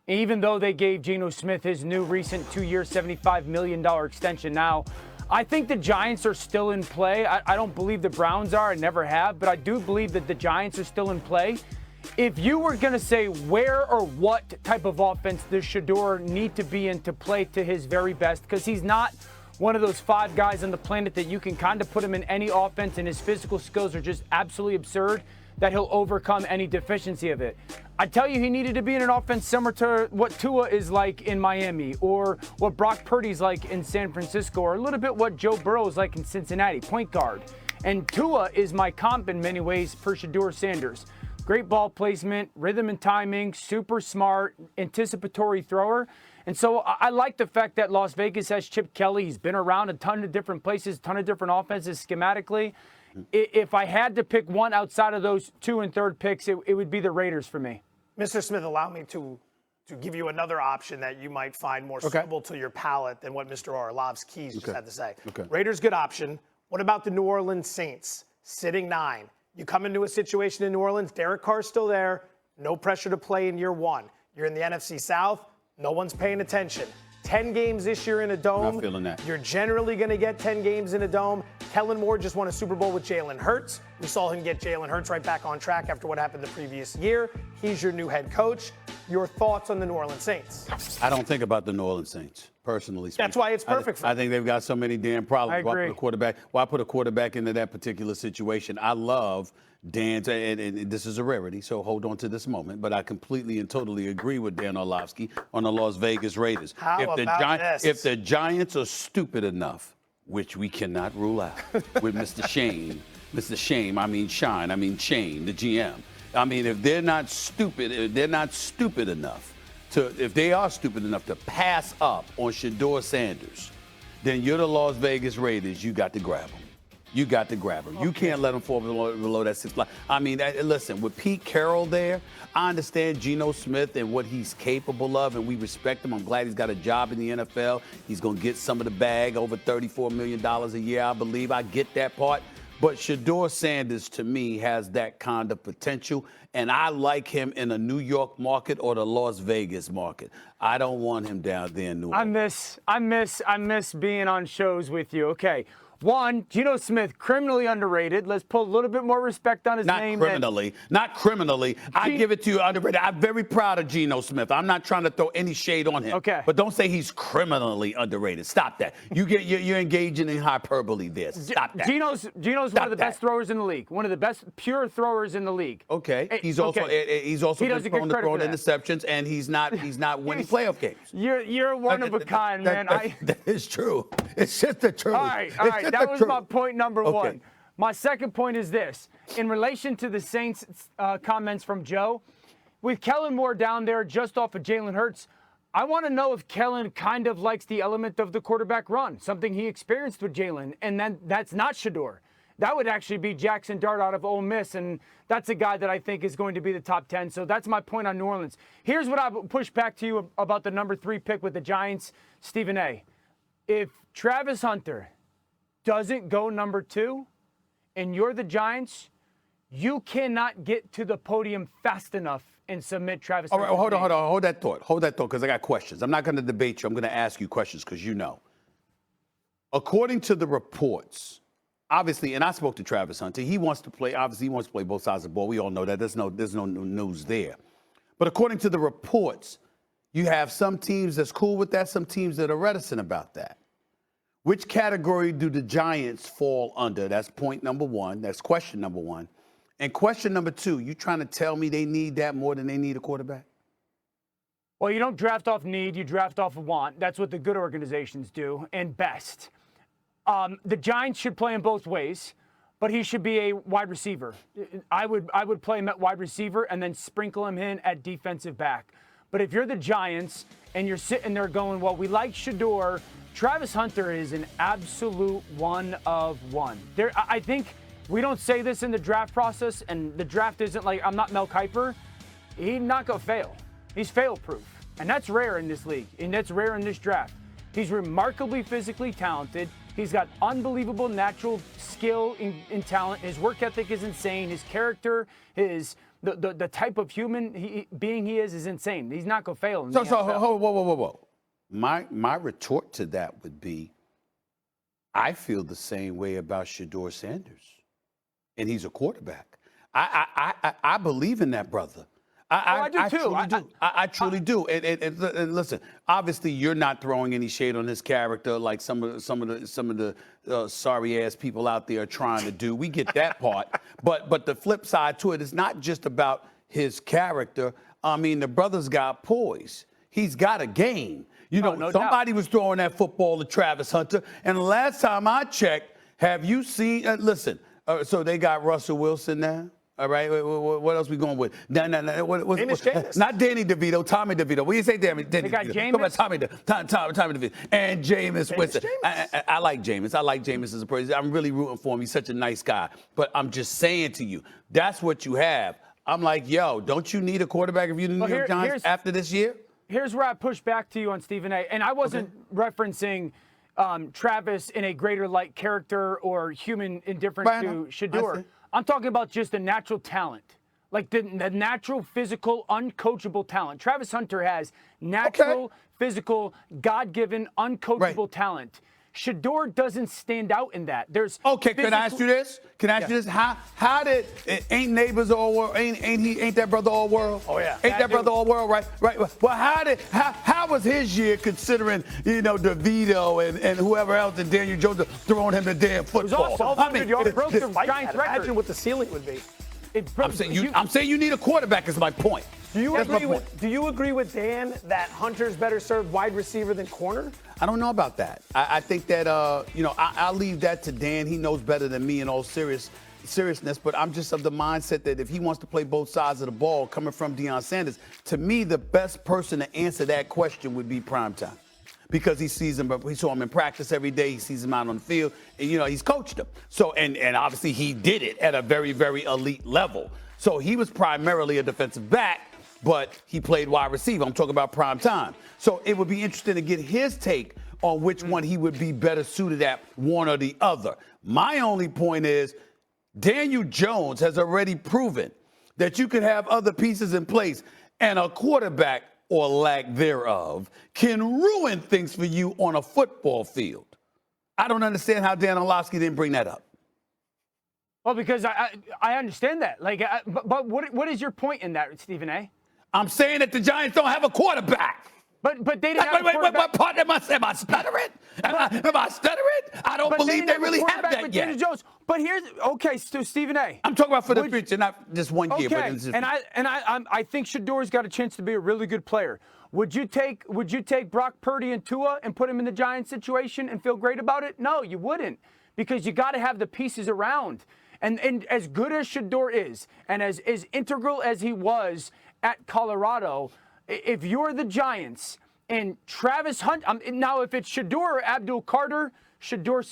even though they gave Geno Smith his new recent 2-year, $75 million extension. Now, I think the Giants are still in play. I don't believe the Browns are. I never have. But I do believe that the Giants are still in play. If you were going to say where or what type of offense does Shedeur need to be in to play to his very best, because he's not one of those 5 guys on the planet that you can kind of put him in any offense and his physical skills are just absolutely absurd, that he'll overcome any deficiency of it. I tell you, he needed to be in an offense similar to what Tua is like in Miami, or what Brock Purdy's like in San Francisco, or a little bit what Joe Burrow is like in Cincinnati, point guard. And Tua is my comp in many ways for Shedeur Sanders. Great ball placement, rhythm and timing, super smart, anticipatory thrower. And so I like the fact that Las Vegas has Chip Kelly. He's been around a ton of different places, a ton of different offenses schematically. If I had to pick one outside of those 2 and 3rd picks, it would be the Raiders for me. Mr. Smith, allow me to give you another option that you might find more suitable to your palate than what Mr. Orlovsky's just had to say. Raiders, good option. What about the New Orleans Saints? Sitting 9. You come into a situation in New Orleans, Derek Carr's still there, no pressure to play in year 1. You're in the NFC South, no one's paying attention. 10 games this year in a dome. Not feeling that. You're generally going to get 10 games in a dome. Kellen Moore just won a Super Bowl with Jalen Hurts. We saw him get Jalen Hurts right back on track after what happened the previous year. He's your new head coach. Your thoughts on the New Orleans Saints? I don't think about the New Orleans Saints, personally speaking. That's why it's perfect for I think they've got so many damn problems. I agree. Why put a quarterback into that particular situation? I love Dan's, and this is a rarity, so hold on to this moment, but I completely and totally agree with Dan Orlovsky on the Las Vegas Raiders. If the Giants are stupid enough, which we cannot rule out, with Mr. Shane, I mean Shane, the GM. I mean, if they are stupid enough to pass up on Shedeur Sanders, then you're the Las Vegas Raiders. You got to grab them. You got to grab him. Okay. You can't let him fall below that 6 line. I mean, listen, with Pete Carroll there, I understand Geno Smith and what he's capable of, and we respect him. I'm glad he's got a job in the NFL. He's going to get some of the bag, over $34 million a year, I believe. I get that part. But Shedeur Sanders, to me, has that kind of potential, and I like him in a New York market or the Las Vegas market. I don't want him down there in New Orleans. I miss being on shows with you. Okay. 1, Geno Smith, criminally underrated. Let's put a little bit more respect on his name. Not criminally. I give it to you underrated. I'm very proud of Geno Smith. I'm not trying to throw any shade on him. Okay. But don't say he's criminally underrated. Stop that. You're engaging in hyperbole there. Stop that. Geno's one of the best throwers in the league. One of the best pure throwers in the league. Okay. He's also been prone to throwing interceptions, and he's not winning playoff games. You're one of a kind, man. That is true. It's just the truth. All right. That was my point number 1. My second point is this. In relation to the Saints comments from Joe, with Kellen Moore down there just off of Jalen Hurts, I want to know if Kellen kind of likes the element of the quarterback run, something he experienced with Jalen, and then that's not Shedeur. That would actually be Jackson Dart out of Ole Miss, and that's a guy that I think is going to be the top 10. So that's my point on New Orleans. Here's what I would push back to you about the number 3 pick with the Giants, Stephen A. If Travis Hunter doesn't go number 2, and you're the Giants, you cannot get to the podium fast enough and submit Travis. All right, hold on. Hold that thought, because I got questions. I'm not going to debate you. I'm going to ask you questions because you know. According to the reports, obviously, and I spoke to Travis Hunter, he wants to play. Obviously, he wants to play both sides of the ball. We all know that. There's no news there. But according to the reports, you have some teams that's cool with that, some teams that are reticent about that. Which category do the Giants fall under? That's point number 1. That's question number 1. And question number 2, you trying to tell me they need that more than they need a quarterback? Well, you don't draft off need, you draft off want. That's what the good organizations do, and best. The Giants should play him both ways, but he should be a wide receiver. I would play him at wide receiver and then sprinkle him in at defensive back. But if you're the Giants and you're sitting there going, well, we like Shedeur, Travis Hunter is an absolute one of one. I think we don't say this in the draft process, and the draft isn't like, I'm not Mel Kiper. He's not going to fail. He's fail-proof, and that's rare in this league, and that's rare in this draft. He's remarkably physically talented. He's got unbelievable natural skill and talent. His work ethic is insane. His character, his the type of human being he is insane. He's not going to fail. So whoa. My retort to that would be, I feel the same way about Shedeur Sanders, and he's a quarterback. I believe in that brother. I do too. I truly do. And listen, obviously you're not throwing any shade on his character like some of the sorry ass people out there are trying to do. We get that part, but the flip side to it is not just about his character. I mean, the brother's got poise. He's got a game. You know, no somebody was throwing that football to Travis Hunter, and the last time I checked, have you seen? Listen, so they got Russell Wilson now. All right, what else we going with? No. Not Danny DeVito, Tommy DeVito. What do you say, Danny? They got Jameis. Come on, Tommy DeVito. And Jameis Winston. I like Jameis. I like Jameis as a person. I'm really rooting for him. He's such a nice guy. But I'm just saying to you, that's what you have. I'm like, yo, don't you need a quarterback if you're the New York Giants after this year? Here's where I push back to you on Stephen A. And I wasn't referencing Travis in a greater light character or human indifference to Shedeur. I'm talking about just the natural talent, like the natural, physical, uncoachable talent. Travis Hunter has natural, physical, God-given, uncoachable talent. Shedeur doesn't stand out in that. There's Can I ask you this? How did ain't neighbors all world? Ain't that brother all world? Oh yeah. Ain't that brother all world? Right. Well, how was his year considering DeVito and whoever else and Daniel Jones throwing him the damn football? It was all 1,200 yards. Broke the Giants record. Imagine what the ceiling would be. I'm saying you need a quarterback. Is my point. Do you agree with Dan that Hunter's better served wide receiver than corner? I don't know about that. I think that I'll leave that to Dan. He knows better than me in all seriousness. But I'm just of the mindset that if he wants to play both sides of the ball, coming from Deion Sanders, to me the best person to answer that question would be Primetime, because he saw him in practice every day. He sees him out on the field, and he's coached him. So and obviously he did it at a very, very elite level. So he was primarily a defensive back, but he played wide receiver. I'm talking about Primetime. So it would be interesting to get his take on which one he would be better suited at, one or the other. My only point is Daniel Jones has already proven that you can have other pieces in place, and a quarterback, or lack thereof, can ruin things for you on a football field. I don't understand how Dan Orlovsky didn't bring that up. Well, because I understand that. But what is your point in that, Stephen A? I'm saying that the Giants don't have a quarterback. But they didn't have a quarterback. Wait, am I stuttering? Am I stuttering? I don't believe they really have that yet. Jones. But here's so Stephen A. I'm talking about for the future, not just one year. Okay, and I think Shedeur's got a chance to be a really good player. Would you take Brock Purdy and Tua and put him in the Giants situation and feel great about it? No, you wouldn't, because you got to have the pieces around. And as good as Shedeur is, and as integral as he was at Colorado, if you're the Giants and Travis Hunt, now if it's Shedeur or Abdul Carter, Shedeur